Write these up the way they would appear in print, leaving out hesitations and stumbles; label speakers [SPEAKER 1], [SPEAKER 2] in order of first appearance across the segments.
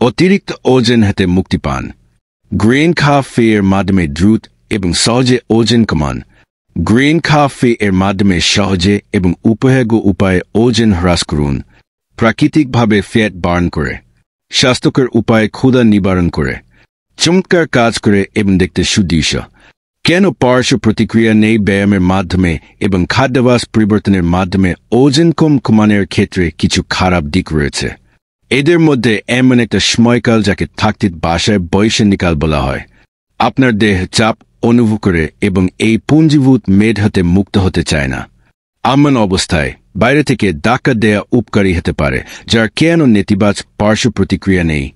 [SPEAKER 1] অতিরিক্ত ওজন হতে মুক্তি পান। গ্রিন কফি এর মাধ্যমে দ্রুত এবং সহজে ওজন কমান। গ্রিন কফি এর মাধ্যমে সহজে এবং উপযোগ্য উপায়ে ওজন হ্রাস করুন। প্রাকৃতিকভাবে ফ্যাট বার্ন করে, স্বাস্থ্যকর উপায়ে ক্ষুধা নিবারণ করে, চমৎকার কাজ করে এবং দেখতে সুদৃশ্য। কেন পার্শ্ব প্রতিক্রিয়া নেই? ব্যায়ামের মাধ্যমে এবং খাদ্যাভ্যাস পরিবর্তনের মাধ্যমে ওজন কমানোর ক্ষেত্রে কিছু খারাপ দিক রয়েছে। এদের মধ্যে এমন একটা সময়কাল যাকে থাকতে ভাষায় বৈষয়িককাল বলা হয়। আপনার দেহ চাপ অনুভব করে এবং এই পুঞ্জীভূত মেদ হতে মুক্ত হতে চায় না। এমন অবস্থায় বাইরে থেকে ধাক্কা দেয়া উপকারী হতে পারে, যার কেন নেতিবাচক পার্শ্ব প্রতিক্রিয়া নেই।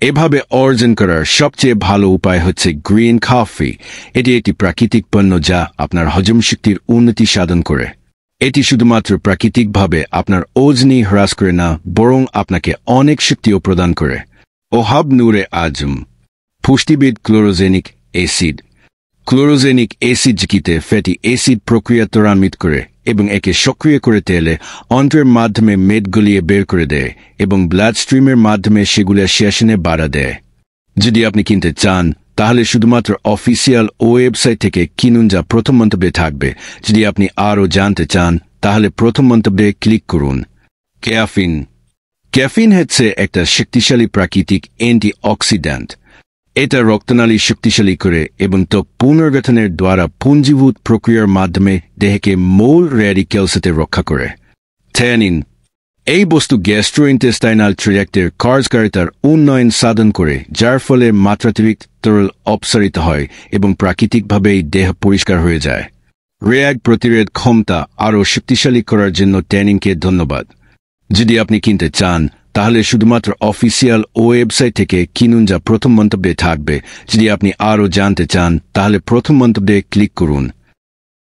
[SPEAKER 1] এভাবে অর্জন করার সবচেয়ে ভালো উপায় হচ্ছে গ্রিন কফি। এটি একটি প্রাকৃতিক পণ্য যা আপনার হজম শক্তির উন্নতি সাধন করে। এটি শুধুমাত্র প্রাকৃতিকভাবে আপনার ওজনই হ্রাস করে না, বরং আপনাকে অনেক শক্তিও প্রদান করে। ওহাব নূরে আজম। পুষ্টিবিদ ক্লোরোজেনিক অ্যাসিড। ক্লোরোজেনিক অ্যাসিড জিকিতে ফ্যাটি অ্যাসিড প্রক্রিয়া ত্বরান্বিত করে এবং একে সক্রিয় করে তেলে অন্ত্রের মাধ্যমে মেদ গলিয়ে বের করে দেয় এবং ব্লাড স্ট্রিমের মাধ্যমে সেগুলো শেষনে বাড়া দেয়। যদি আপনি কিনতে চান তাহলে শুধুমাত্র অফিসিয়াল ওয়েবসাইট থেকে কিনুন, যা প্রথম মন্তব্যে থাকবে। যদি আপনি আরও জানতে চান তাহলে প্রথম মন্তব্যে ক্লিক করুন। ক্যাফিন। ক্যাফিন হচ্ছে একটা শক্তিশালী প্রাকৃতিক অ্যান্টিঅক্সিডেন্ট। এটা রক্তনালী শক্তিশালী করে এবং ত্বক পুনর্গঠনের দ্বারা পুঞ্জীভূত প্রক্রিয়ার মাধ্যমে দেহকে মূল র্যাডিক্যালস হতে রক্ষা করে। থ্যানিন। এই বস্তু গ্যাস্ট্রোইন্টেস্টাইনাল ট্র্যাক্টের কার্যকারিতার উন্নয়ন সাধন করে, যার ফলে মাত্রাতিরিক্ত তরল অপসারিত হয় এবং প্রাকৃতিকভাবেই দেহ পরিষ্কার হয়ে যায়। রোগ প্রতিরোধ ক্ষমতা আরও শক্তিশালী করার জন্য ট্যানিনকে ধন্যবাদ। যদি আপনি কিনতে চান তাহলে শুধুমাত্র অফিসিয়াল ওয়েবসাইট থেকে কিনুন, যা প্রথম মন্তব্যে থাকবে। যদি আপনি আরও জানতে চান তাহলে প্রথম মন্তব্যে ক্লিক করুন।